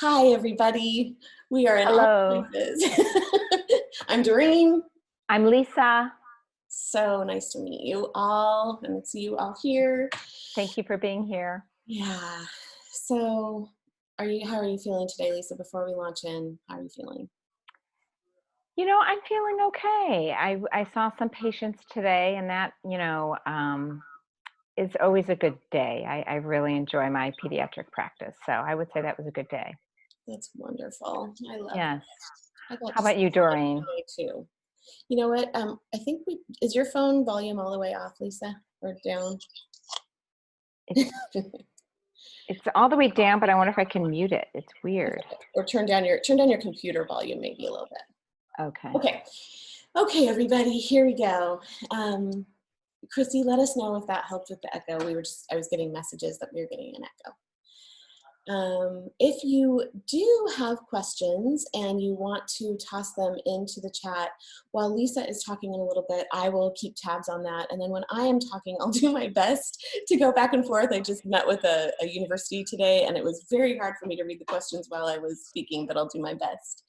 Hi, everybody. We are in all Hello, places. I'm Doreen. I'm Lisa. So nice to meet you all and see you all here. Thank you for being here. Yeah. So, how are you feeling today, Lisa? Before we launch in, how are you feeling? I'm feeling okay. I saw some patients today, and that, is always a good day. I really enjoy my pediatric practice, so I would say that was a good day. That's wonderful. I love it. Yes. I got How to see about you, somebody Doreen? today too. You know what? I think is your phone volume all the way off, Lisa, or down? It's it's all the way down, but I wonder if I can mute it. It's weird. Or turn down your computer volume maybe a little bit. Okay. Okay, everybody, here we go. Chrissy, let us know if that helped with the echo. I was getting messages that we were getting an echo. If you do have questions and you want to toss them into the chat, while Lisa is talking in a little bit, I will keep tabs on that. And then when I am talking, I'll do my best to go back and forth. I just met with a university today, and it was very hard for me to read the questions while I was speaking, but I'll do my best.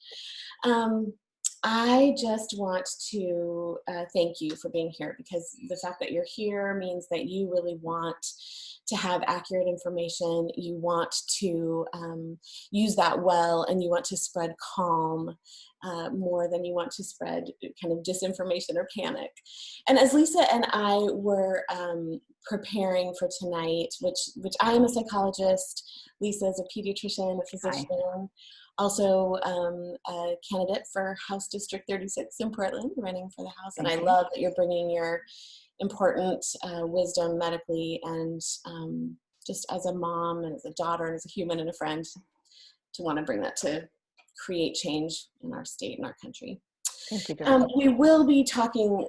I just want to thank you for being here, because the fact that you're here means that you really want to have accurate information. You want to use that well, and you want to spread calm more than you want to spread kind of disinformation or panic. And as Lisa and I were preparing for tonight, which I am a psychologist, Lisa is a pediatrician, a physician, Hi. also a candidate for House District 36 in Portland, running for the House. And I Thank you. love that you're bringing your important wisdom medically and just as a mom and as a daughter and as a human and a friend, to want to bring that to create change in our state and our country. Thank you, Doreen. We will be talking,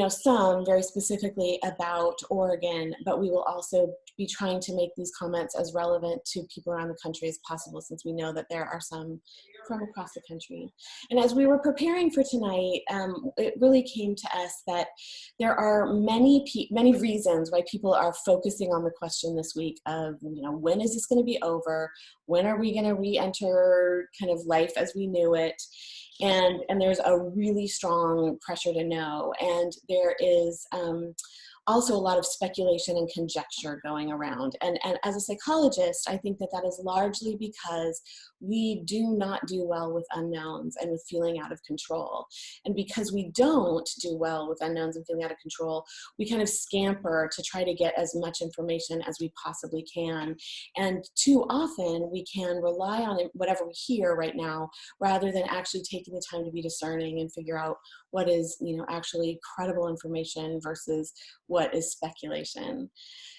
some very specifically about Oregon, but we will also be trying to make these comments as relevant to people around the country as possible, since we know that there are some from across the country. And as we were preparing for tonight, it really came to us that there are many reasons why people are focusing on the question this week of, when is this going to be over? When are we going to re-enter kind of life as we knew it? And there's a really strong pressure to know. And there is also a lot of speculation and conjecture going around. And as a psychologist, I think that is largely because we do not do well with unknowns and with feeling out of control. And because we don't do well with unknowns and feeling out of control, we kind of scamper to try to get as much information as we possibly can. And too often we can rely on whatever we hear right now, rather than actually taking the time to be discerning and figure out what is, actually credible information versus what is speculation.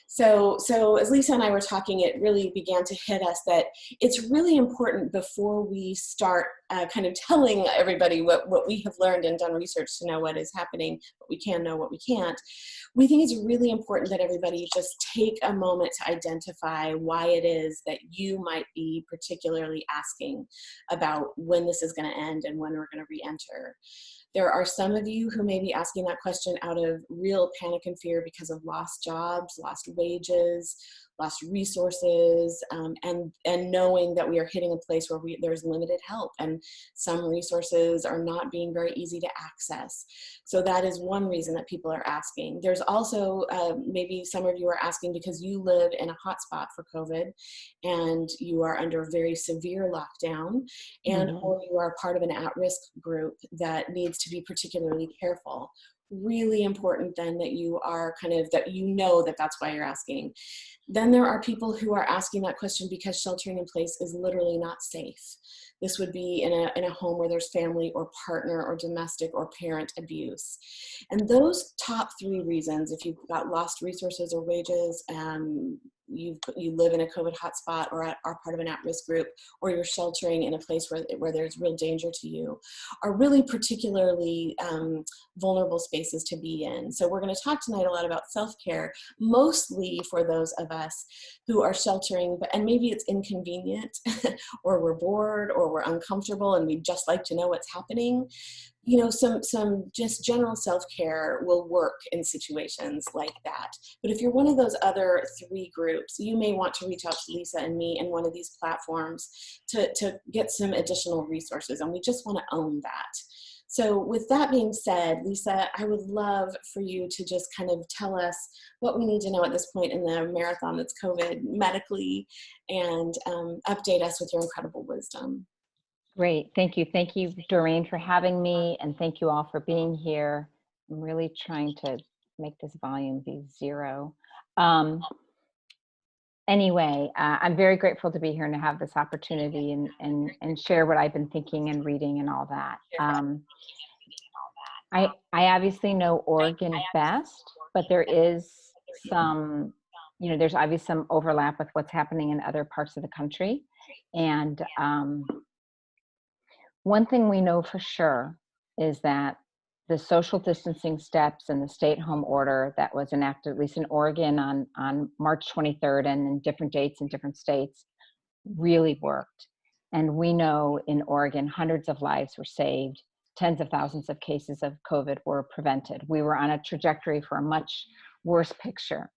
So as Lisa and I were talking, it really began to hit us that it's really important, before we start kind of telling everybody what we have learned and done research to know what is happening, what we can know, what we can't. We think it's really important that everybody just take a moment to identify why it is that you might be particularly asking about when this is going to end and when we're going to re-enter. There are some of you who may be asking that question out of real panic and fear because of lost jobs, lost wages, lost resources, and knowing that we are hitting a place where there's limited help and some resources are not being very easy to access. So that is one reason that people are asking. There's also maybe some of you are asking because you live in a hotspot for COVID and you are under a very severe lockdown, and or you are part of an at-risk group that needs to be particularly careful. Really important then that you are that's why you're asking. Then there are people who are asking that question because sheltering in place is literally not safe. This would be in a home where there's family or partner or domestic or parent abuse. And those top three reasons, if you've got lost resources or wages, you live in a COVID hotspot or are part of an at-risk group, or you're sheltering in a place where there's real danger to you, are really particularly vulnerable spaces to be in. So we're going to talk tonight a lot about self-care, mostly for those of us who are sheltering, and maybe it's inconvenient or we're bored or we're uncomfortable and we'd just like to know what's happening. you know, some just general self-care will work in situations like that. But if you're one of those other three groups, you may want to reach out to Lisa and me in one of these platforms to get some additional resources, and we just want to own that. So with that being said, Lisa, I would love for you to just kind of tell us what we need to know at this point in the marathon that's COVID medically, and update us with your incredible wisdom. Great. Thank you. Thank you, Doreen, for having me. And thank you all for being here. I'm really trying to make this volume be 0. Anyway, I'm very grateful to be here and to have this opportunity and share what I've been thinking and reading and all that. I obviously know Oregon best, but there is some, there's obviously some overlap with what's happening in other parts of the country. And one thing we know for sure is that the social distancing steps and the stay-at-home order that was enacted, at least in Oregon on March 23rd and in different dates in different states, really worked. And we know in Oregon, hundreds of lives were saved, tens of thousands of cases of COVID were prevented. We were on a trajectory for a much worse picture.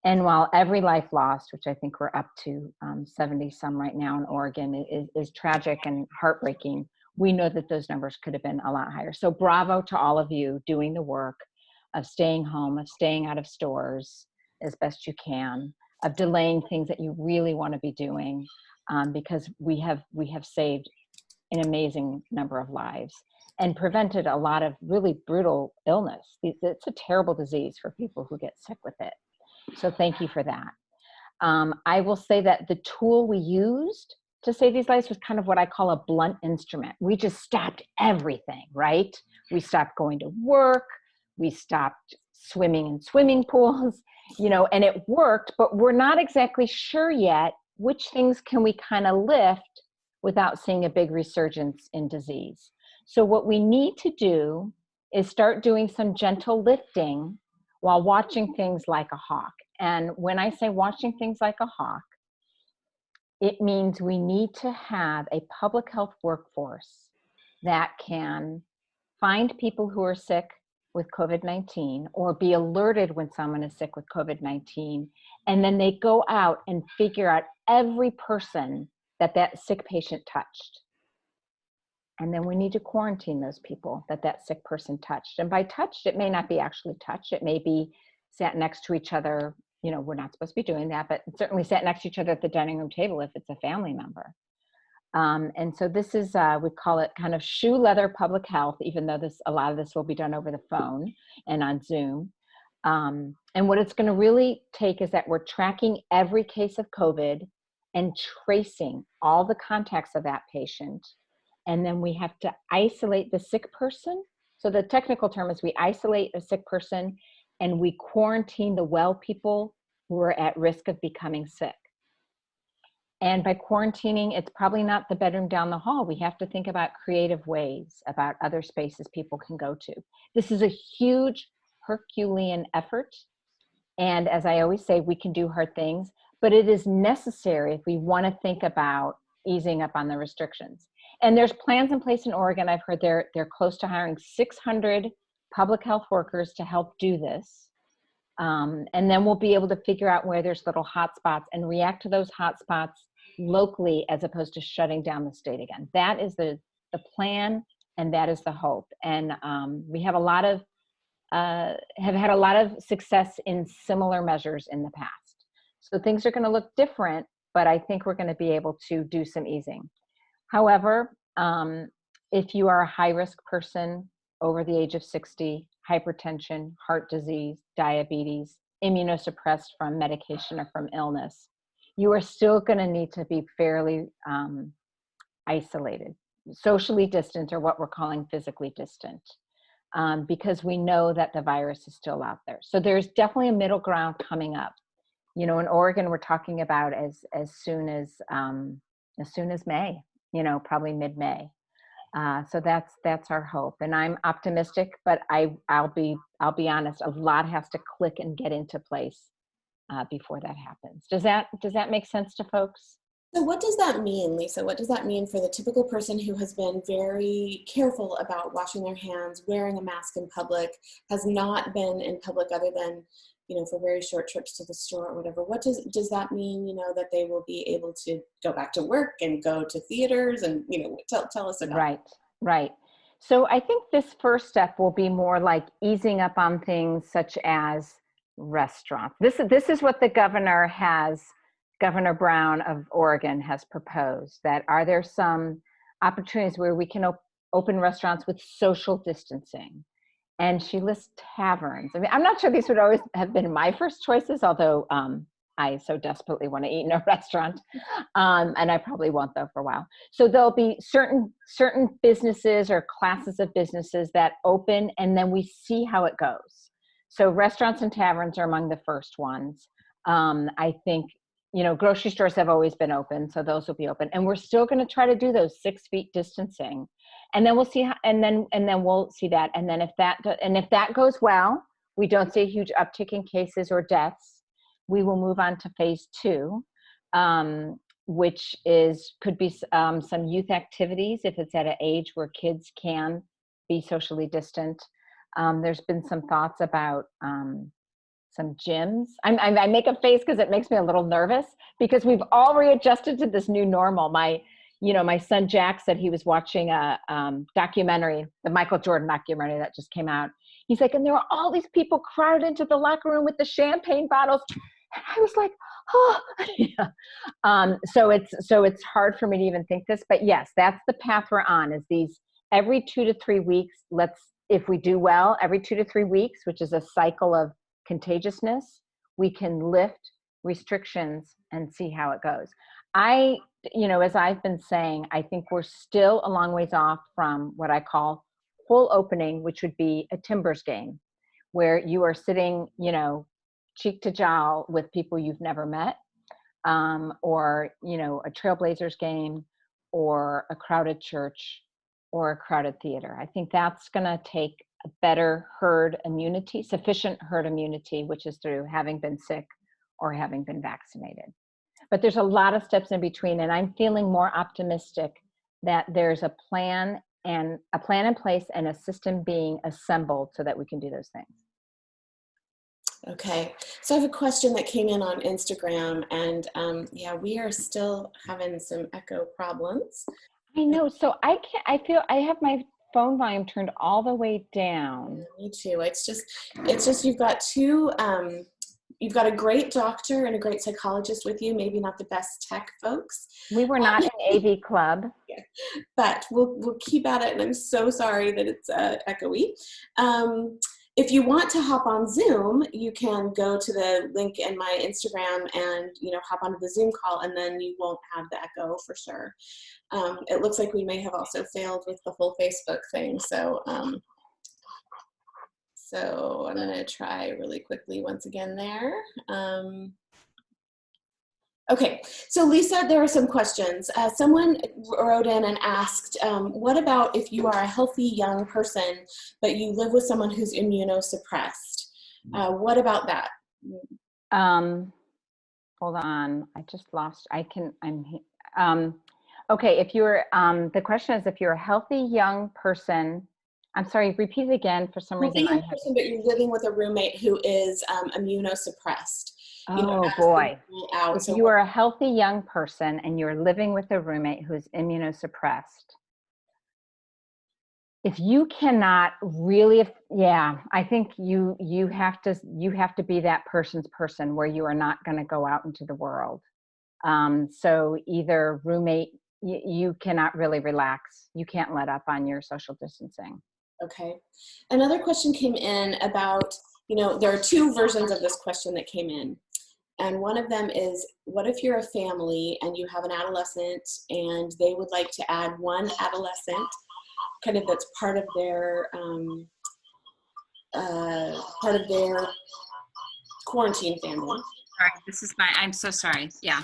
And while every life lost, which I think we're up to 70 some right now in Oregon, is tragic and heartbreaking, we know that those numbers could have been a lot higher. So bravo to all of you doing the work of staying home, of staying out of stores as best you can, of delaying things that you really want to be doing, because we have saved an amazing number of lives and prevented a lot of really brutal illness. It's a terrible disease for people who get sick with it. So thank you for that. I will say that the tool we used to save these lives was kind of what I call a blunt instrument. We just stopped everything, right? We stopped going to work. We stopped swimming in swimming pools, and it worked, but we're not exactly sure yet which things can we kind of lift without seeing a big resurgence in disease. So what we need to do is start doing some gentle lifting while watching things like a hawk. And when I say watching things like a hawk, it means we need to have a public health workforce that can find people who are sick with COVID-19 or be alerted when someone is sick with COVID-19. And then they go out and figure out every person that sick patient touched. And then we need to quarantine those people that sick person touched. And by touched, it may not be actually touched. It may be sat next to each other. We're not supposed to be doing that, but certainly sat next to each other at the dining room table if it's a family member. And so this is, we call it kind of shoe leather public health, even though a lot of this will be done over the phone and on Zoom. And what it's going to really take is that we're tracking every case of COVID and tracing all the contacts of that patient. And then we have to isolate the sick person. So the technical term is we isolate a sick person and we quarantine the well people who are at risk of becoming sick. And by quarantining, it's probably not the bedroom down the hall. We have to think about creative ways, about other spaces people can go to. This is a huge Herculean effort. And as I always say, we can do hard things, but it is necessary if we want to think about easing up on the restrictions. And there's plans in place in Oregon. I've heard they're close to hiring 600 public health workers to help do this. And then we'll be able to figure out where there's little hot spots and react to those hot spots locally as opposed to shutting down the state again. That is the plan, and that is the hope. And we have have had a lot of success in similar measures in the past. So things are going to look different, but I think we're going to be able to do some easing. However, if you are a high-risk person over the age of 60, hypertension, heart disease, diabetes, immunosuppressed from medication or from illness, you are still going to need to be fairly isolated, socially distant, or what we're calling physically distant, because we know that the virus is still out there. So there's definitely a middle ground coming up. In Oregon, we're talking about as soon as May, probably mid-May. So that's our hope, and I'm optimistic. But I'll be honest. A lot has to click and get into place before that happens. Does that make sense to folks? So what does that mean, Lisa? What does that mean for the typical person who has been very careful about washing their hands, wearing a mask in public, has not been in public other than, for very short trips to the store or whatever? What does that mean, that they will be able to go back to work and go to theaters and, tell us about Right, right. So I think this first step will be more like easing up on things such as restaurants. This is what Governor Brown of Oregon has proposed, that are there some opportunities where we can open restaurants with social distancing? And she lists taverns. I mean, I'm not sure these would always have been my first choices, although I so desperately want to eat in a restaurant, and I probably won't though for a while. So there'll be certain businesses or classes of businesses that open, and then we see how it goes. So restaurants and taverns are among the first ones. I think grocery stores have always been open, so those will be open, and we're still going to try to do those 6 feet distancing. And then we'll see how, and then we'll see that. And then if that goes well, we don't see a huge uptick in cases or deaths, we will move on to phase 2, which could be some youth activities if it's at an age where kids can be socially distant. There's been some thoughts about some gyms. I make a face because it makes me a little nervous because we've all readjusted to this new normal. My son Jack said he was watching a documentary, the Michael Jordan documentary that just came out. He's like, and there were all these people crowded into the locker room with the champagne bottles. And I was like, oh, yeah. So it's hard for me to even think this, but yes, that's the path we're on. Is these every 2 to 3 weeks? If we do well, every 2 to 3 weeks, which is a cycle of contagiousness, we can lift restrictions and see how it goes. As I've been saying, I think we're still a long ways off from what I call full opening, which would be a Timbers game, where you are sitting, cheek to jowl with people you've never met, or, a Trailblazers game, or a crowded church, or a crowded theater. I think that's going to take a better herd immunity, sufficient herd immunity, which is through having been sick or having been vaccinated. But there's a lot of steps in between, and I'm feeling more optimistic that there's a plan in place and a system being assembled so that we can do those things. Okay, so I have a question that came in on Instagram, and we are still having some echo problems. I know, so I feel I have my phone volume turned all the way down. Me too. It's just you've got you've got a great doctor and a great psychologist with you, maybe not the best tech folks. We were not an AV club. Yeah. But we'll keep at it, and I'm so sorry that it's echoey. If you want to hop on Zoom, you can go to the link in my Instagram and hop onto the Zoom call, and then you won't have the echo for sure. It looks like we may have also failed with the whole Facebook thing, so so I'm going to try really quickly once again there. Okay, so Lisa, there are some questions. Someone wrote in and asked, what about if you are a healthy young person, but you live with someone who's immunosuppressed? What about that? Hold on, I just lost, okay, if you're, the question is if you're a healthy young person, I'm sorry, repeat it again for some reason. Healthy young person, but you're living with a roommate who is immunosuppressed. Oh boy. Out. If you are a healthy young person and you're living with a roommate who's immunosuppressed, if you cannot really, I think you have to be that person's person where you are not going to go out into the world. So either roommate, you cannot really relax. You can't let up on your social distancing. Okay. Another question came in about, there are 2 versions of this question that came in. And one of them is, what if you're a family and you have an adolescent and they would like to add one adolescent, kind of that's part of their quarantine family. Sorry, I'm so sorry. Yeah.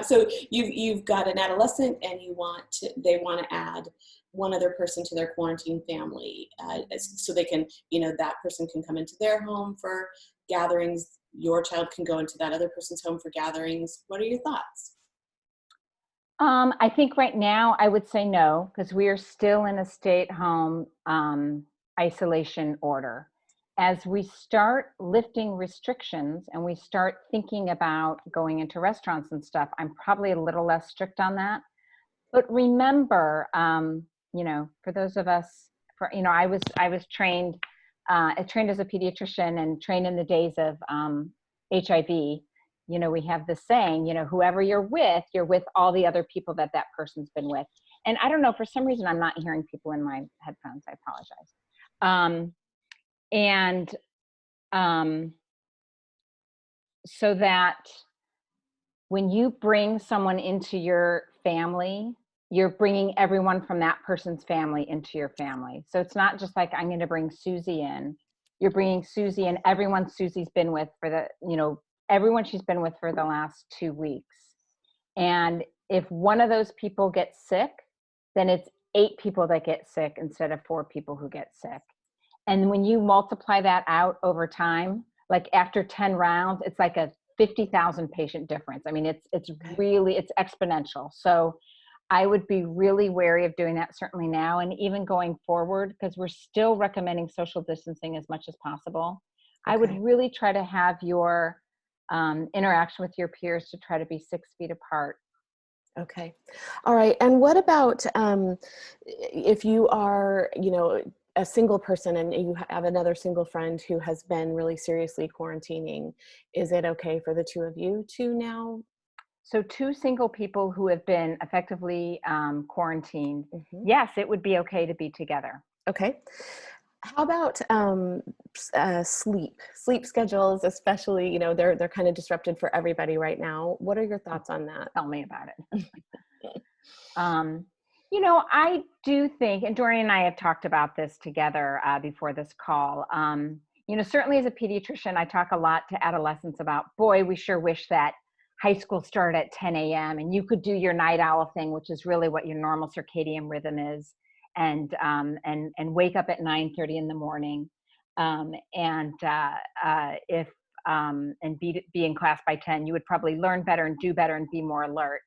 So you've got an adolescent and they want to add one other person to their quarantine family, so they can, that person can come into their home for gatherings your child can go into that other person's home for gatherings. What are your thoughts? I think right now I would say no, because we are still in a stay-at-home isolation order. As we start lifting restrictions and we start thinking about going into restaurants and stuff, I'm probably a little less strict on that. But remember, for those of us, I was trained, trained as a pediatrician and trained in the days of HIV. We have this saying, whoever you're with all the other people that person's been with. And I don't know, for some reason, I'm not hearing people in my headphones. I apologize. So that when you bring someone into your family, you're bringing everyone from that person's family into your family. So it's not just like, I'm going to bring Susie in. You're bringing Susie and everyone Susie's been with everyone she's been with for the last 2 weeks. And if one of those people gets sick, then it's 8 people that get sick instead of 4 people who get sick. And when you multiply that out over time, like after 10 rounds, it's like a 50,000 patient difference. I mean, it's exponential. So I would be really wary of doing that, certainly now, and even going forward, because we're still recommending social distancing as much as possible. Okay. I would really try to have your interaction with your peers to try to be 6 feet apart. Okay. All right. And what about if you are, a single person and you have another single friend who has been really seriously quarantining, is it okay for the 2 of you to now? So 2 single people who have been effectively quarantined, yes, it would be okay to be together. Okay. How about sleep schedules, especially, they're kind of disrupted for everybody right now. What are your thoughts on that? Tell me about it. I do think, and Doreen and I have talked about this together before this call. Certainly as a pediatrician, I talk a lot to adolescents about, boy, we sure wish that high school started at 10 a.m. and you could do your night owl thing, which is really what your normal circadian rhythm is, and wake up at 9:30 in the morning, and be in class by 10. You would probably learn better and do better and be more alert.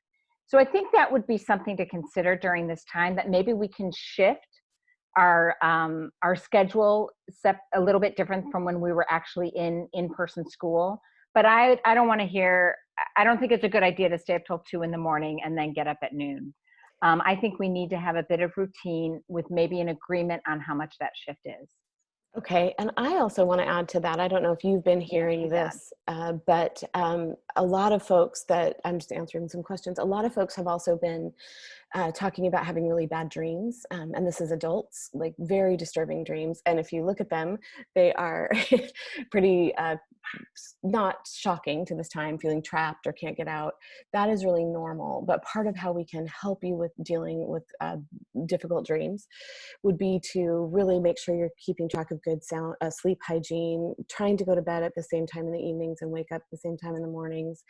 So I think that would be something to consider during this time, that maybe we can shift our schedule a little bit different from when we were actually in-person school. But I don't think it's a good idea to stay up till 2 in the morning and then get up at noon. I think we need to have a bit of routine with maybe an agreement on how much that shift is. Okay, and I also want to add to that, I don't know if you've been hearing this, but a lot of folks that, I'm just answering some questions, a lot of folks have also been talking about having really bad dreams, and this is adults, like very disturbing dreams, and if you look at them, they are pretty not shocking to this time, feeling trapped or can't get out. That is really normal, but part of how we can help you with dealing with difficult dreams would be to really make sure you're keeping track of good sleep hygiene, trying to go to bed at the same time in the evenings and wake up at the same time in the mornings.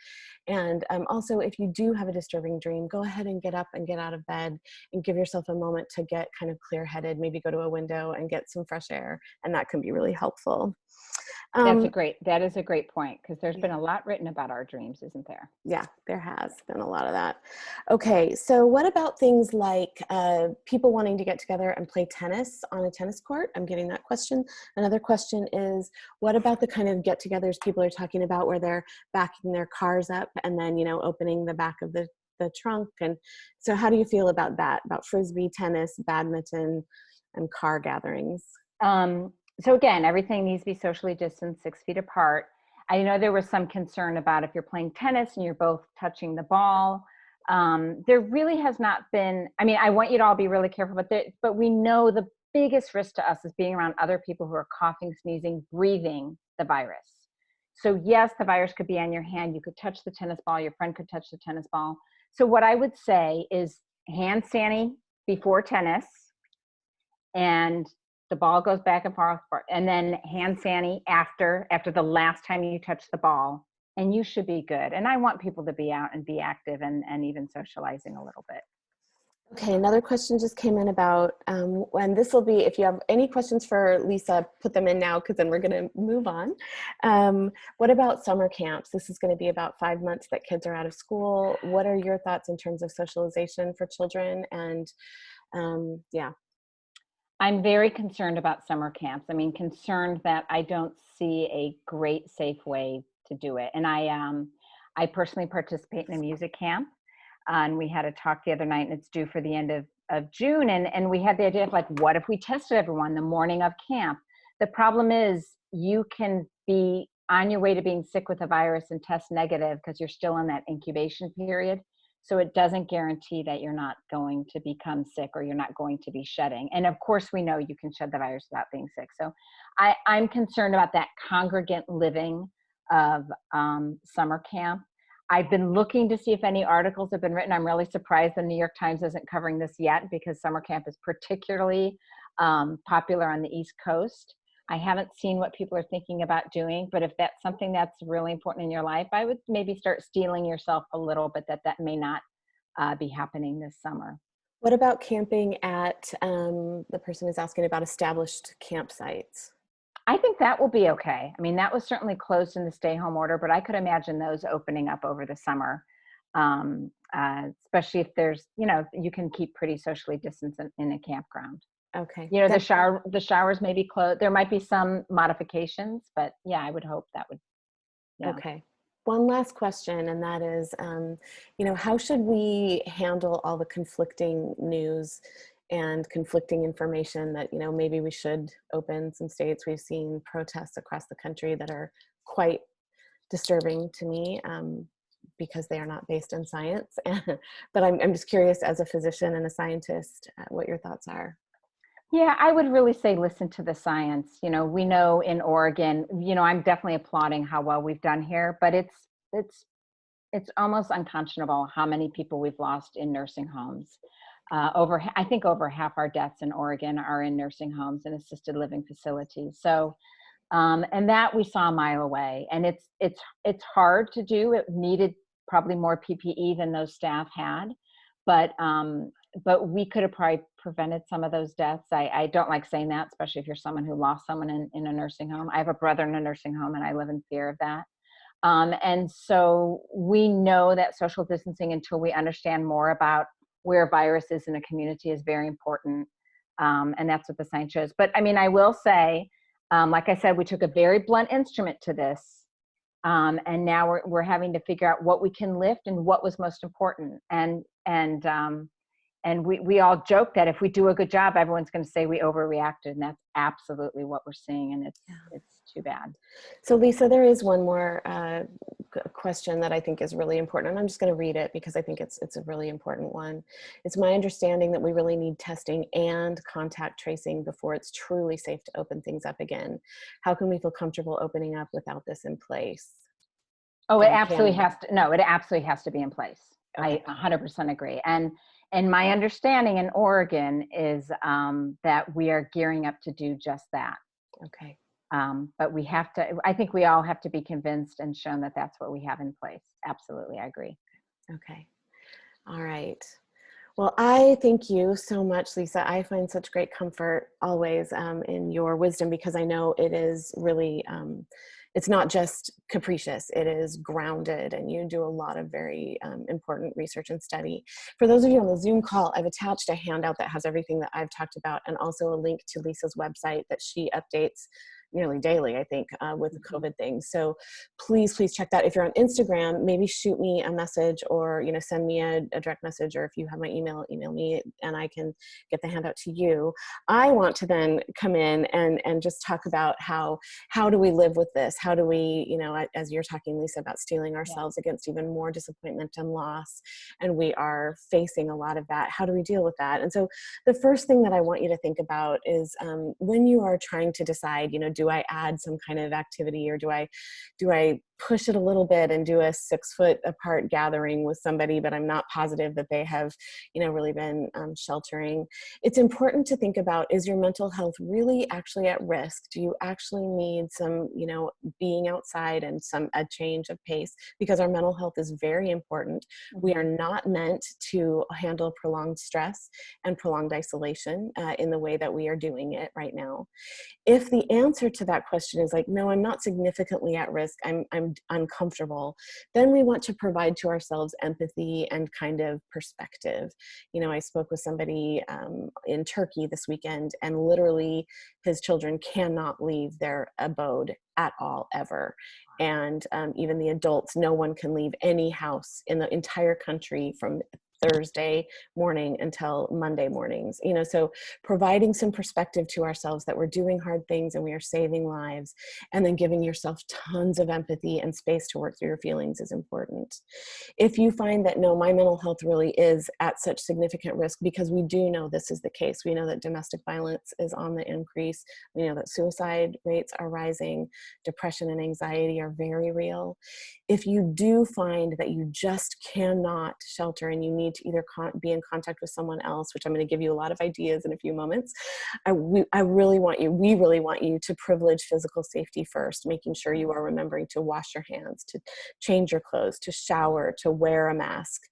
And also, if you do have a disturbing dream, go ahead and get up and get out of bed and give yourself a moment to get kind of clear-headed, maybe go to a window and get some fresh air, and that can be really helpful. That is a great point, because there's been a lot written about our dreams, isn't there? Yeah, there has been a lot of that. Okay, so what about things like people wanting to get together and play tennis on a tennis court? I'm getting that question. Another question is, what about the kind of get-togethers people are talking about where they're backing their cars up and then, opening the back of the trunk? And so how do you feel about that, about Frisbee, tennis, badminton, and car gatherings? So again, everything needs to be socially distanced, 6 feet apart. I know there was some concern about if you're playing tennis and you're both touching the ball. There really has not been, I want you to all be really careful, but we know the biggest risk to us is being around other people who are coughing, sneezing, breathing the virus. So yes, the virus could be on your hand. You could touch the tennis ball. Your friend could touch the tennis ball. So what I would say is hand sanitize before tennis, and the ball goes back and forth, and then hand sanitize after the last time you touch the ball, and you should be good. And I want people to be out and be active and even socializing a little bit. Okay, another question just came in about, and this will be, if you have any questions for Lisa, put them in now, because then we're going to move on. What about summer camps? This is going to be about 5 months that kids are out of school. What are your thoughts in terms of socialization for children? And yeah. I'm very concerned about summer camps. I mean, concerned that I don't see a great, safe way to do it. And I personally participate in a music camp, and we had a talk the other night, and it's due for the end of June. And we had the idea of like, what if we tested everyone the morning of camp? The problem is you can be on your way to being sick with the virus and test negative because you're still in that incubation period. So it doesn't guarantee that you're not going to become sick or you're not going to be shedding. And of course, we know you can shed the virus without being sick. So I'm concerned about that congregant living of summer camp. I've been looking to see if any articles have been written. I'm really surprised the New York Times isn't covering this yet, because summer camp is particularly popular on the East Coast. I haven't seen what people are thinking about doing, but if that's something that's really important in your life, I would maybe start steeling yourself a little bit that may not be happening this summer. What about camping at, the person is asking about established campsites? I think that will be okay. I mean, that was certainly closed in the stay-home order, but I could imagine those opening up over the summer, especially if there's, you can keep pretty socially distanced in a campground. Okay. The showers may be closed. There might be some modifications, but yeah, I would hope that would. Yeah. Okay. One last question, and that is, how should we handle all the conflicting news and conflicting information that, maybe we should open some states? We've seen protests across the country that are quite disturbing to me, because they are not based in science. But I'm just curious, as a physician and a scientist, what your thoughts are. Yeah, I would really say listen to the science. We know in Oregon, I'm definitely applauding how well we've done here, but it's almost unconscionable how many people we've lost in nursing homes. I think over half our deaths in Oregon are in nursing homes and assisted living facilities. So, and that we saw a mile away, and it's hard to do. It needed probably more PPE than those staff had, but we could have probably prevented some of those deaths. I don't like saying that, especially if you're someone who lost someone in a nursing home. I have a brother in a nursing home, and I live in fear of that. And so we know that social distancing, until we understand more about where virus is in a community, is very important. And that's what the science shows. But I mean, I will say, like I said, we took a very blunt instrument to this. And now we're having to figure out what we can lift and what was most important. And we all joke that if we do a good job, everyone's going to say we overreacted, and that's absolutely what we're seeing, and it's too bad. So Lisa, there is one more question that I think is really important, and I'm just going to read it because I think it's a really important one. It's my understanding that we really need testing and contact tracing before it's truly safe to open things up again. How can we feel comfortable opening up without this in place? Oh, it absolutely has to. No, it absolutely has to be in place. Okay. I 100% agree. And my understanding in Oregon is that we are gearing up to do just that. Okay. But we have to, I think we all have to be convinced and shown that that's what we have in place. Absolutely, I agree. Okay. All right. Well, I thank you so much, Lisa. I find such great comfort always in your wisdom, because I know it is really, it's not just capricious, it is grounded, and you do a lot of very important research and study. For those of you on the Zoom call, I've attached a handout that has everything that I've talked about, and also a link to Lisa's website that she updates nearly daily, I think, with the COVID thing. So please check that. If you're on Instagram, maybe shoot me a message, or send me a direct message, or if you have my email me, and I can get the handout to you. I want to then come in and just talk about how do we live with this? How do we, as you're talking, Lisa, about steeling ourselves against even more disappointment and loss, and we are facing a lot of that. How do we deal with that? And so the first thing that I want you to think about is when you are trying to decide, do do I add some kind of activity, or do I push it a little bit and do a 6 foot apart gathering with somebody, but I'm not positive that they have, really been sheltering. It's important to think about, is your mental health really actually at risk? Do you actually need some, being outside and a change of pace? Because our mental health is very important. We are not meant to handle prolonged stress and prolonged isolation in the way that we are doing it right now. If the answer to that question is like, no, I'm not significantly at risk, I'm uncomfortable, then we want to provide to ourselves empathy and kind of perspective. I spoke with somebody in Turkey this weekend, and literally his children cannot leave their abode at all, ever. And even the adults, no one can leave any house in the entire country from Thursday morning until Monday mornings. So providing some perspective to ourselves that we're doing hard things and we are saving lives, and then giving yourself tons of empathy and space to work through your feelings is important. If you find that, no, my mental health really is at such significant risk, because we do know this is the case. We know that domestic violence is on the increase. We know that suicide rates are rising. Depression and anxiety are very real. If you do find that you just cannot shelter and you need to either be in contact with someone else, which I'm going to give you a lot of ideas in a few moments, we really want you to privilege physical safety first, making sure you are remembering to wash your hands, to change your clothes, to shower, to wear a mask,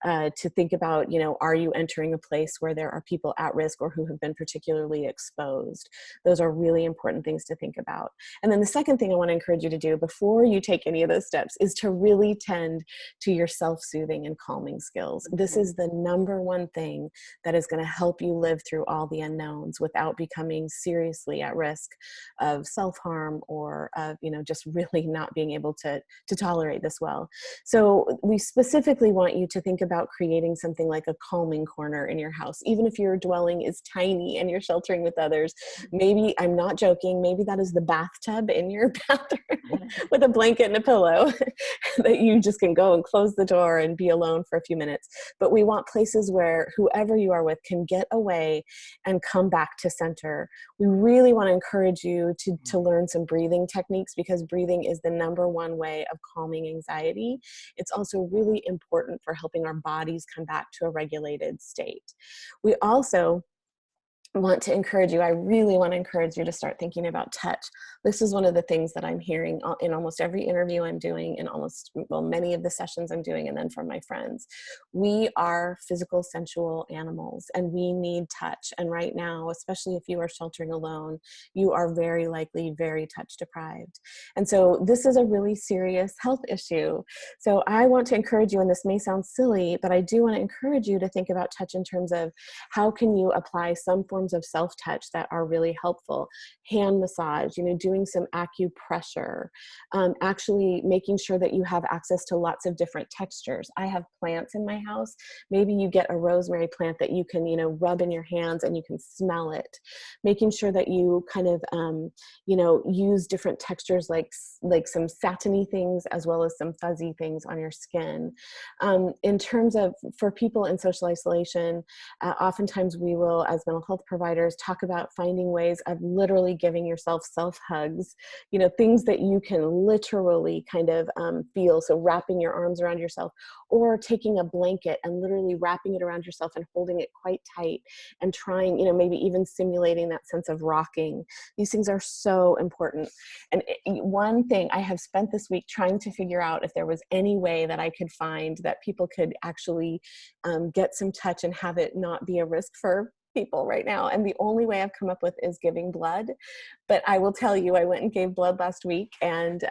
to think about, are you entering a place where there are people at risk or who have been particularly exposed? Those are really important things to think about. And then the second thing I want to encourage you to do before you take any of those steps is to really tend to your self-soothing and calming skills. This is the number one thing that is going to help you live through all the unknowns without becoming seriously at risk of self-harm or of, just really not being able to tolerate this well. So we specifically want you to think about creating something like a calming corner in your house. Even if your dwelling is tiny and you're sheltering with others, maybe, I'm not joking, maybe that is the bathtub in your bathroom with a blanket and a pillow that you just can go and close the door and be alone for a few minutes. But we want places where whoever you are with can get away and come back to center. We really want to encourage you to learn some breathing techniques, because breathing is the number one way of calming anxiety. It's also really important for helping our bodies come back to a regulated state. We also want to encourage you, I really want to encourage you to start thinking about touch. This is one of the things that I'm hearing in almost every interview I'm doing, in many of the sessions I'm doing, and then from my friends. We are physical, sensual animals, and we need touch. And right now, especially if you are sheltering alone, you are very likely very touch deprived. And so this is a really serious health issue. So I want to encourage you, and this may sound silly, but I do want to encourage you to think about touch in terms of how can you apply some form of self-touch that are really helpful. Hand massage, doing some acupressure, actually making sure that you have access to lots of different textures. I have plants in my house. Maybe you get a rosemary plant that you can, rub in your hands and you can smell it. Making sure that you kind of, use different textures like some satiny things as well as some fuzzy things on your skin. In terms of, for people in social isolation, oftentimes we will, as mental health providers, talk about finding ways of literally giving yourself self-hugs, things that you can literally kind of feel. So wrapping your arms around yourself, or taking a blanket and literally wrapping it around yourself and holding it quite tight and trying, maybe even simulating that sense of rocking. These things are so important. And one thing I have spent this week trying to figure out if there was any way that I could find that people could actually get some touch and have it not be a risk for people right now. And the only way I've come up with is giving blood. But I will tell you, I went and gave blood last week, and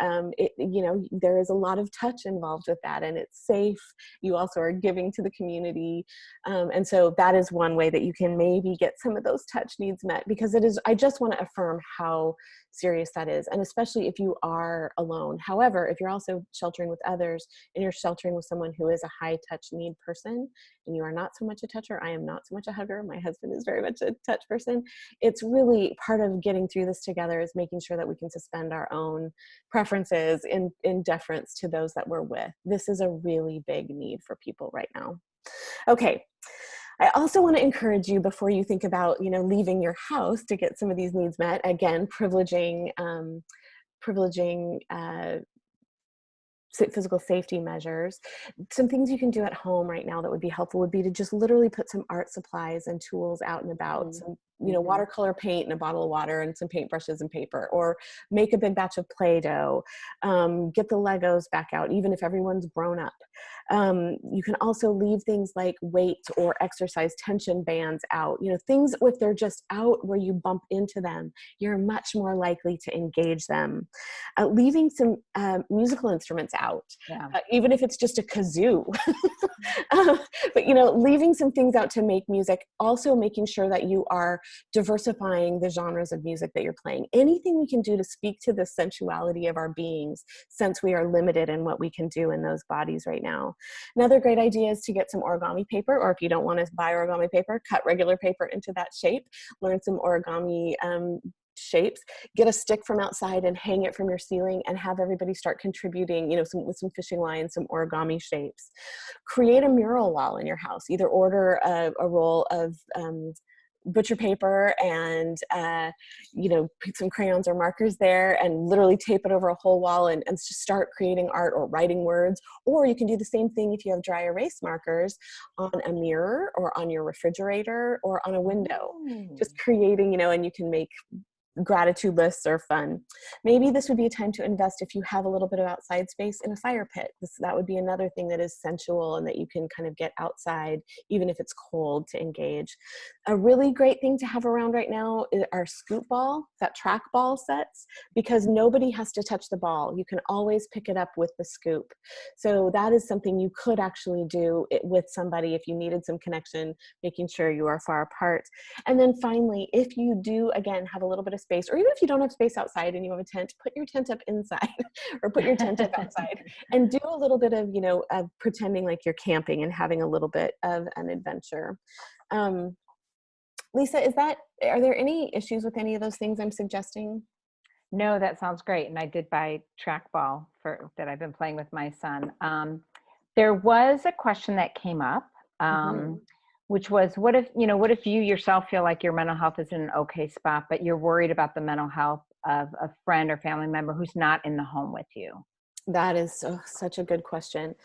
there is a lot of touch involved with that, and it's safe. You also are giving to the community. And so that is one way that you can maybe get some of those touch needs met, because I just want to affirm how serious that is. And especially if you are alone. However, if you're also sheltering with others and you're sheltering with someone who is a high touch need person, and you are not so much a toucher, I am not so much a hugger, my husband is very much a touch person, it's really part of getting through this together is making sure that we can suspend our own preferences in deference to those that we're with. This is a really big need for people right now. Okay. I also want to encourage you, before you think about, leaving your house to get some of these needs met, again, privileging physical safety measures. Some things you can do at home right now that would be helpful would be to just literally put some art supplies and tools out and about, some watercolor paint and a bottle of water and some paintbrushes and paper, or make a big batch of Play-Doh, get the Legos back out, even if everyone's grown up. You can also leave things like weight or exercise tension bands out, things if they're just out where you bump into them, you're much more likely to engage them. Leaving some musical instruments out, even if it's just a kazoo. But leaving some things out to make music, also making sure that you are diversifying the genres of music that you're playing. Anything we can do to speak to the sensuality of our beings, since we are limited in what we can do in those bodies right now. Another great idea is to get some origami paper, or if you don't want to buy origami paper, cut regular paper into that shape, learn some origami shapes, get a stick from outside and hang it from your ceiling, and have everybody start contributing, with some fishing lines, some origami shapes. Create a mural wall in your house. Either order a roll of butcher paper and put some crayons or markers there and literally tape it over a whole wall and just start creating art or writing words. Or you can do the same thing if you have dry erase markers on a mirror or on your refrigerator or on a window. Just creating, and you can make gratitude lists are fun. Maybe this would be a time to invest, if you have a little bit of outside space, in a fire pit. That would be another thing that is sensual and that you can kind of get outside, even if it's cold, to engage. A really great thing to have around right now are scoop ball, that track ball sets, because nobody has to touch the ball. You can always pick it up with the scoop. So that is something you could actually do with somebody if you needed some connection, making sure you are far apart. And then finally, if you do, again, have a little bit of space, or even if you don't have space outside and you have a tent, put your tent up inside or put your tent up outside and do a little bit of, of pretending like you're camping and having a little bit of an adventure. Lisa, are there any issues with any of those things I'm suggesting? No, that sounds great. And I did buy trackball that I've been playing with my son. There was a question that came up, which was, what if you yourself feel like your mental health is in an okay spot, but you're worried about the mental health of a friend or family member who's not in the home with you? That is such a good question.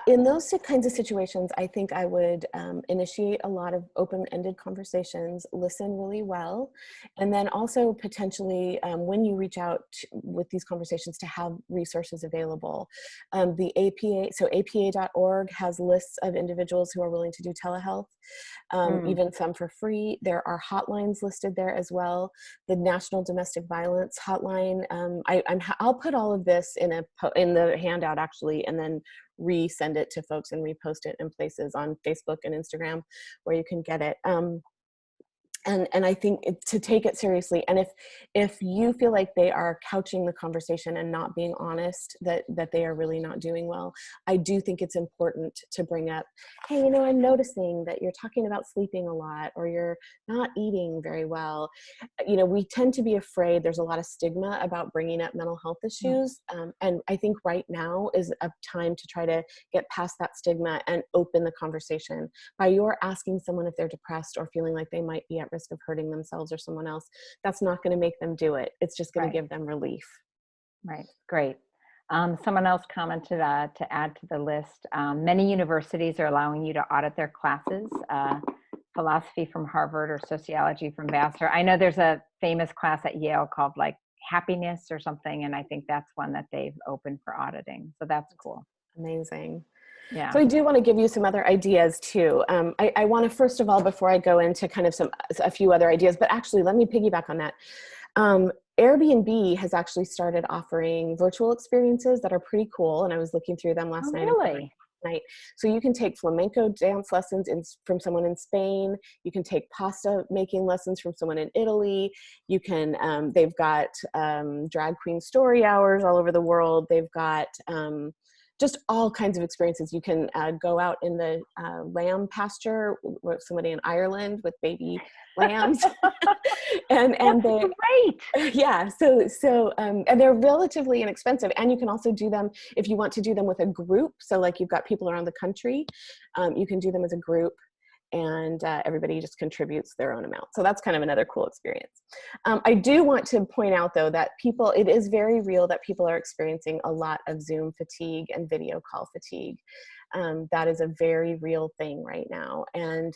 In those kinds of situations, I think I would initiate a lot of open-ended conversations, listen really well, and then also potentially, when you reach out with these conversations, to have resources available. The APA, so APA.org has lists of individuals who are willing to do telehealth, even some for free. There are hotlines listed there as well. The National Domestic Violence Hotline. I'll put all of this in the handout, actually, and then resend it to folks and repost it in places on Facebook and Instagram where you can get it. And I think to take it seriously, and if you feel like they are couching the conversation and not being honest, that they are really not doing well, I do think it's important to bring up, hey, I'm noticing that you're talking about sleeping a lot, or you're not eating very well. We tend to be afraid. There's a lot of stigma about bringing up mental health issues. And I think right now is a time to try to get past that stigma and open the conversation. By your asking someone if they're depressed or feeling like they might be at risk of hurting themselves or someone else, that's not going to make them do it. It's just going to give them relief. Right. Great. Someone else commented to add to the list. Many universities are allowing you to audit their classes, philosophy from Harvard or sociology from Vassar. I know there's a famous class at Yale called like happiness or something, and I think that's one that they've opened for auditing. So that's cool. Amazing. Yeah. So I do want to give you some other ideas too. I want to, first of all, before I go into kind of a few other ideas, but actually let me piggyback on that. Airbnb has actually started offering virtual experiences that are pretty cool. And I was looking through them last night. Really? So you can take flamenco dance lessons from someone in Spain. You can take pasta making lessons from someone in Italy. You can, they've got drag queen story hours all over the world. They've got just all kinds of experiences. You can go out in the lamb pasture with somebody in Ireland with baby lambs. and they, great. Yeah. So and they're relatively inexpensive. And you can also do them if you want to do them with a group. So like you've got people around the country, you can do them as a group. and everybody just contributes their own amount. So that's kind of another cool experience. I do want to point out though that it is very real that people are experiencing a lot of Zoom fatigue and video call fatigue. That is a very real thing right now. And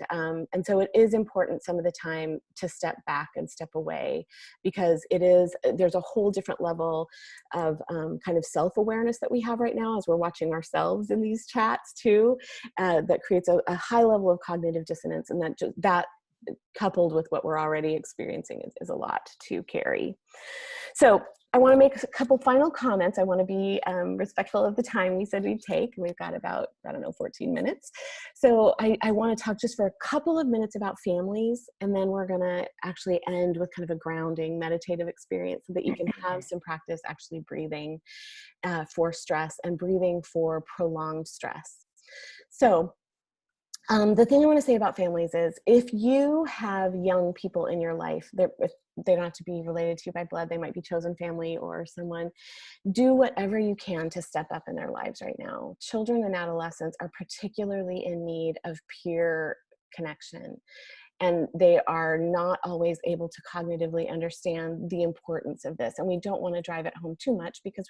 so it is important some of the time to step back and step away, because there's a whole different level of kind of self-awareness that we have right now as we're watching ourselves in these chats too, that creates a high level of cognitive dissonance, and that coupled with what we're already experiencing is a lot to carry. So I want to make a couple final comments. I want to be respectful of the time we said we'd take. We've got about, 14 minutes. So I want to talk just for a couple of minutes about families, and then we're going to actually end with kind of a grounding meditative experience so that you can have some practice actually breathing for stress and breathing for prolonged stress. So the thing I want to say about families is, if you have young people in your life, they don't have to be related to you by blood, they might be chosen family or someone, do whatever you can to step up in their lives right now. Children and adolescents are particularly in need of peer connection, and they are not always able to cognitively understand the importance of this. And we don't want to drive it home too much, because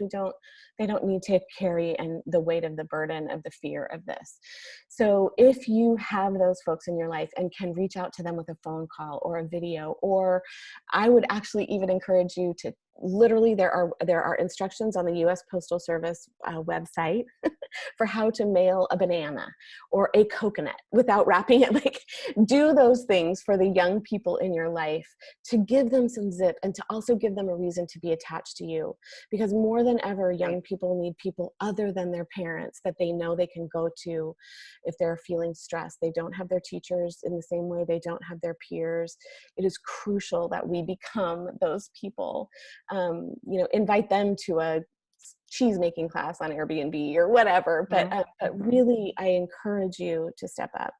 they don't need to carry the weight of the burden of the fear of this. So if you have those folks in your life and can reach out to them with a phone call or a video, or I would actually even encourage you to literally, there are instructions on the US Postal Service website for how to mail a banana or a coconut without wrapping it. Like, do those things for the young people in your life to give them some zip, and to also give them a reason to be attached to you. Because more than ever, young people need people other than their parents that they know they can go to if they're feeling stressed. They don't have their teachers in the same way, they don't have their peers. It is crucial that we become those people. Invite them to a cheese making class on Airbnb or whatever, but really I encourage you to step up.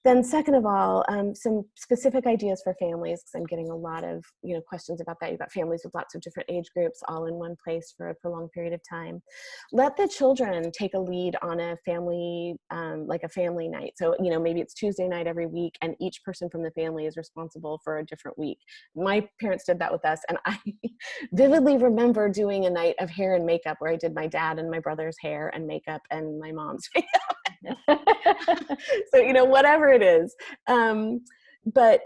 Then second of all, some specific ideas for families, because I'm getting a lot of questions about that. You've got families with lots of different age groups all in one place for a prolonged period of time. Let the children take a lead on a family, like a family night. So maybe it's Tuesday night every week, and each person from the family is responsible for a different week. My parents did that with us, and I vividly remember doing a night of hair and makeup where I did my dad and my brother's hair and makeup and my mom's makeup. So whatever it is, but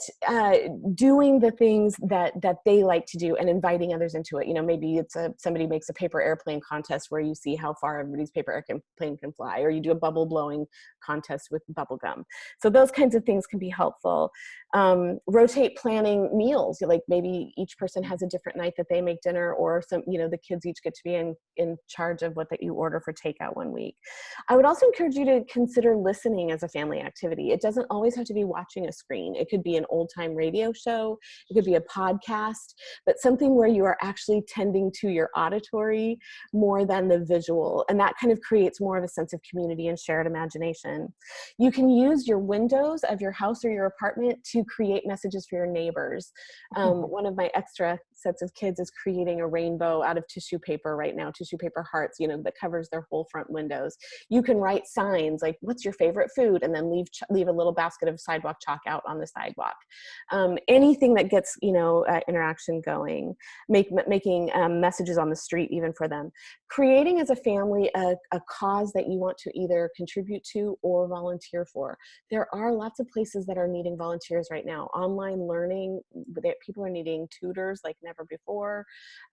doing the things that they like to do and inviting others into it. Maybe it's somebody makes a paper airplane contest where you see how far everybody's paper airplane can fly, or you do a bubble blowing contest with bubble gum. So those kinds of things can be helpful. Rotate planning meals. Like, maybe each person has a different night that they make dinner, or the kids each get to be in charge of what that you order for takeout one week. I would also encourage you to consider listening as a family activity. It doesn't always have to be watching a screen. It could be an old time radio show. It could be a podcast, but something where you are actually tending to your auditory more than the visual. And that kind of creates more of a sense of community and shared imagination. You can use your windows of your house or your apartment to create messages for your neighbors. One of my extra sets of kids is creating a rainbow out of tissue paper right now, tissue paper hearts, that covers their whole front windows. You can write signs like, what's your favorite food? And then leave a little basket of sidewalk chalk out on the sidewalk. Anything that gets, interaction going, making messages on the street even for them. Creating as a family a cause that you want to either contribute to or volunteer for. There are lots of places that are needing volunteers right now. Online learning, people are needing tutors like never before.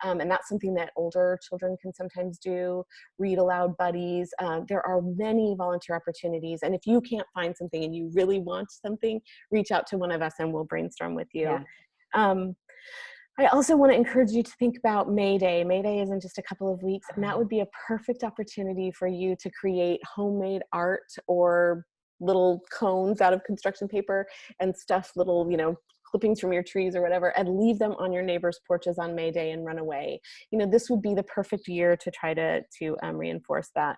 And that's something that older children can sometimes do. Read aloud buddies. There are many volunteer opportunities. And if you can't find something and you really want something, reach out to one of us and we'll brainstorm with you. Yeah. I also want to encourage you to think about May Day. May Day is in just a couple of weeks, and that would be a perfect opportunity for you to create homemade art or little cones out of construction paper and stuff little, clippings from your trees or whatever, and leave them on your neighbors' porches on May Day and run away. This would be the perfect year to try to reinforce that.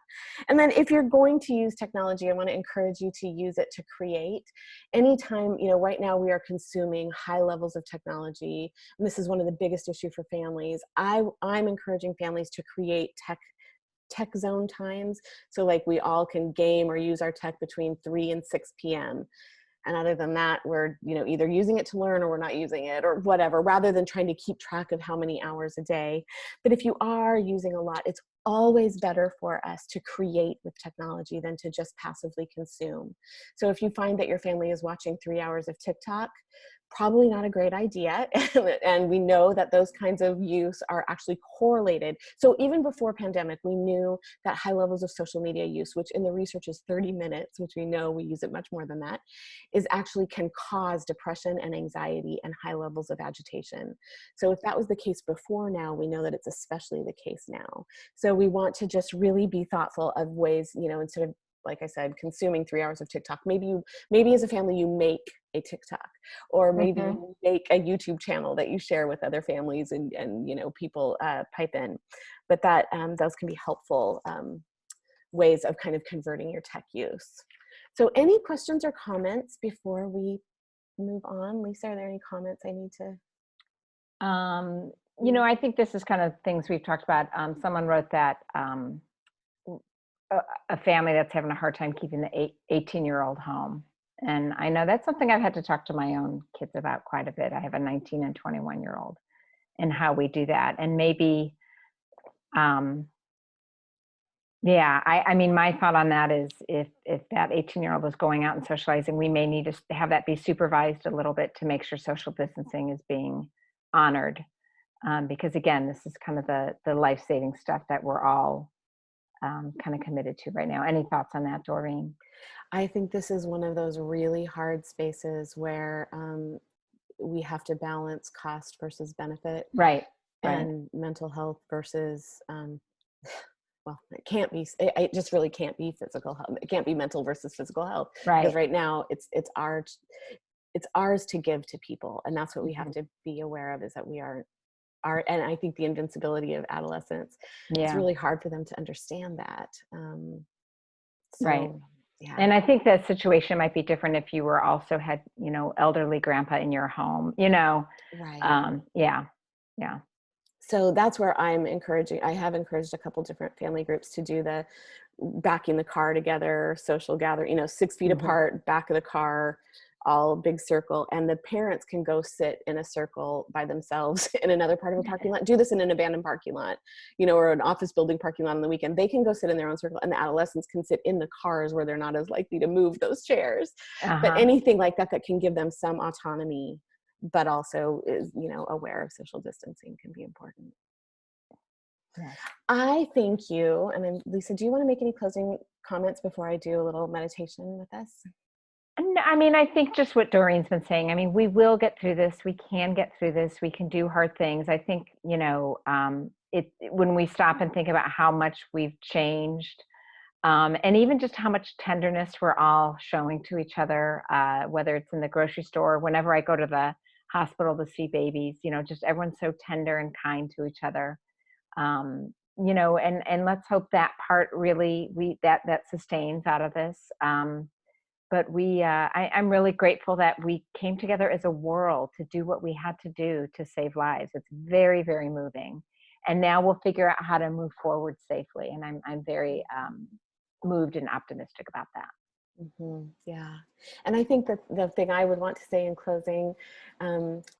And then if you're going to use technology, I want to encourage you to use it to create. Anytime, right now we are consuming high levels of technology, and this is one of the biggest issues for families. I'm encouraging families to create tech zone times. So like we all can game or use our tech between 3 and 6 p.m. And other than that, we're, either using it to learn or we're not using it or whatever, rather than trying to keep track of how many hours a day. But if you are using a lot, it's always better for us to create with technology than to just passively consume. So if you find that your family is watching 3 hours of TikTok, probably not a great idea. And we know that those kinds of use are actually correlated. So even before pandemic, we knew that high levels of social media use, which in the research is 30 minutes, which we know we use it much more than that, is actually can cause depression and anxiety and high levels of agitation. So if that was the case before, now we know that it's especially the case now. So we want to just really be thoughtful of ways, instead of, like I said, consuming 3 hours of TikTok, maybe as a family you make a TikTok, or maybe you make a YouTube channel that you share with other families and people pipe in. But that those can be helpful ways of kind of converting your tech use. So any questions or comments before we move on? Lisa, are there any comments I need to? I think this is kind of things we've talked about. Someone wrote that a family that's having a hard time keeping the 18-year-old home. And I know that's something I've had to talk to my own kids about quite a bit. I have a 19 and 21-year-old, and how we do that. And maybe, I mean, my thought on that is if that 18-year-old is going out and socializing, we may need to have that be supervised a little bit to make sure social distancing is being honored. Because again, this is kind of the life-saving stuff that we're all kind of committed to right now. Any thoughts on that, Doreen? I think this is one of those really hard spaces where we have to balance cost versus benefit. Right. And mental health versus, well, it just really can't be physical health. It can't be mental versus physical health. Right. Because right now it's ours to give to people. And that's what we have to be aware of, is that we are, and I think the invincibility of adolescence, it's really hard for them to understand that. Right. Yeah. And I think the situation might be different if you were also had, elderly grandpa in your home, Right. Yeah. So that's where I have encouraged a couple different family groups to do the backing the car together, social gathering, 6 feet apart, back of the car, all big circle. And the parents can go sit in a circle by themselves in another part of a parking lot. Do this in an abandoned parking lot, or an office building parking lot on the weekend. They can go sit in their own circle, and the adolescents can sit in the cars where they're not as likely to move those chairs. But anything like that can give them some autonomy, but also is, aware of social distancing, can be important. Yes. I thank you. And then Lisa, do you want to make any closing comments before I do a little meditation with us? I mean, I think just what Doreen's been saying. I mean, we will get through this. We can get through this. We can do hard things. I think, when we stop and think about how much we've changed, and even just how much tenderness we're all showing to each other, whether it's in the grocery store, whenever I go to the hospital to see babies, just everyone's so tender and kind to each other. And let's hope that part really, that sustains out of this. But I'm really grateful that we came together as a world to do what we had to do to save lives. It's very, very moving. And now we'll figure out how to move forward safely. And I'm very moved and optimistic about that. Yeah. And I think that the thing I would want to say in closing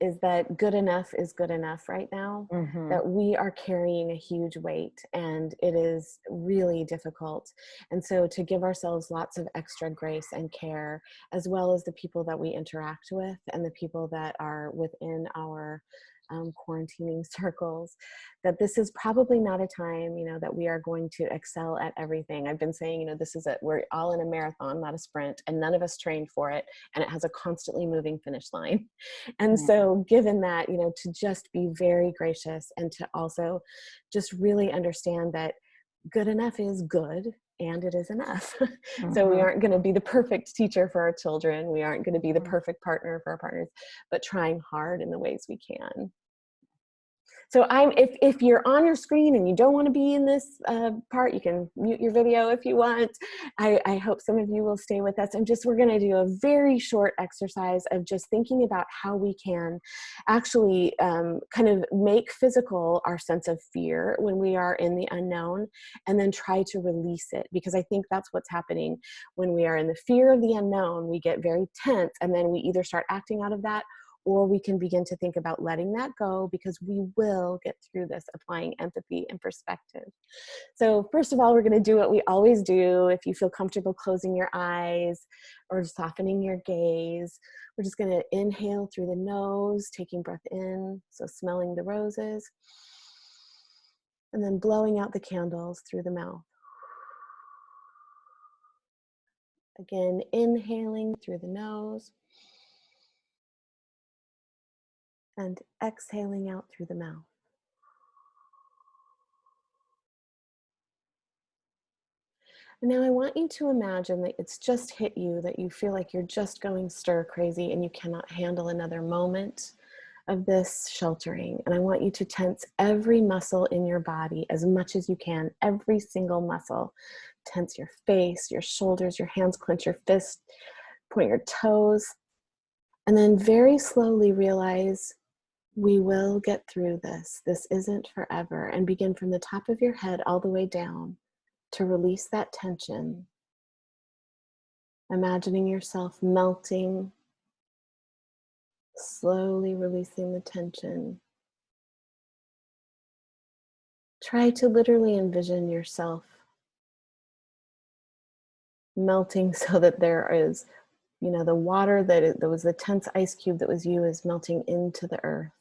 is that good enough is good enough right now, that we are carrying a huge weight and it is really difficult. And so to give ourselves lots of extra grace and care, as well as the people that we interact with and the people that are within our quarantining circles, that this is probably not a time, that we are going to excel at everything. I've been saying, we're all in a marathon, not a sprint, and none of us trained for it. And it has a constantly moving finish line. And so given that, to just be very gracious and to also just really understand that good enough is good and it is enough. So we aren't going to be the perfect teacher for our children. We aren't going to be the perfect partner for our partners, but trying hard in the ways we can. So if you're on your screen and you don't want to be in this part, you can mute your video if you want. I hope some of you will stay with us. We're going to do a very short exercise of just thinking about how we can actually kind of make physical our sense of fear when we are in the unknown, and then try to release it. Because I think that's what's happening when we are in the fear of the unknown. We get very tense, and then we either start acting out of that, or we can begin to think about letting that go, because we will get through this, applying empathy and perspective. So first of all, we're going to do what we always do. If you feel comfortable closing your eyes or softening your gaze, we're just going to inhale through the nose, taking breath in, so smelling the roses, and then blowing out the candles through the mouth. Again, inhaling through the nose and exhaling out through the mouth. And now I want you to imagine that it's just hit you, that you feel like you're just going stir crazy and you cannot handle another moment of this sheltering. And I want you to tense every muscle in your body as much as you can, every single muscle. Tense your face, your shoulders, your hands, clench your fists, point your toes. And then very slowly realize, we will get through this. This isn't forever. And begin from the top of your head all the way down to release that tension. Imagining yourself melting, slowly releasing the tension. Try to literally envision yourself melting so that there is, the water that was the tense ice cube that was you is melting into the earth,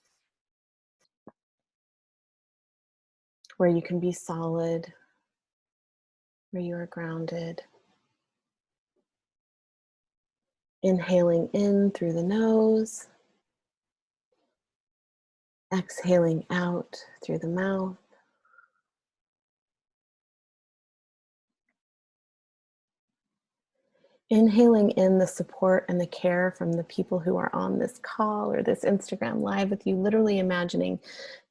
where you can be solid, where you are grounded. Inhaling in through the nose, exhaling out through the mouth. Inhaling in the support and the care from the people who are on this call or this Instagram live with you, literally imagining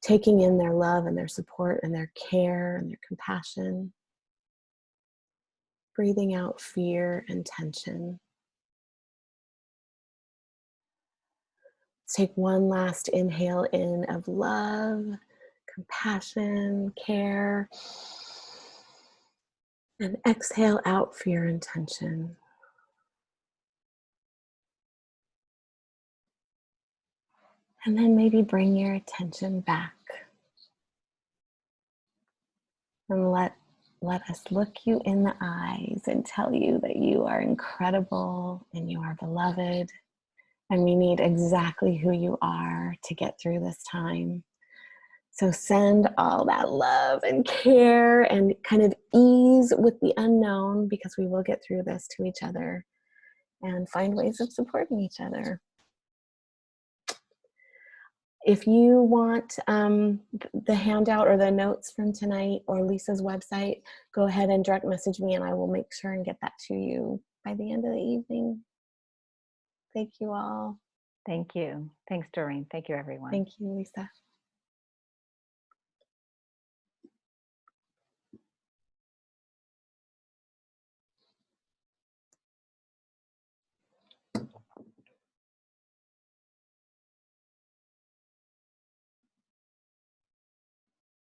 taking in their love and their support and their care and their compassion. Breathing out fear and tension. Let's take one last inhale in of love, compassion, care, and exhale out fear and tension. And then maybe bring your attention back and let us look you in the eyes and tell you that you are incredible and you are beloved, and we need exactly who you are to get through this time. So send all that love and care and kind of ease with the unknown, because we will get through this, to each other, and find ways of supporting each other. If you want the handout or the notes from tonight or Lisa's website, go ahead and direct message me and I will make sure and get that to you by the end of the evening. Thank you all. Thank you. Thanks, Doreen. Thank you, everyone. Thank you, Lisa.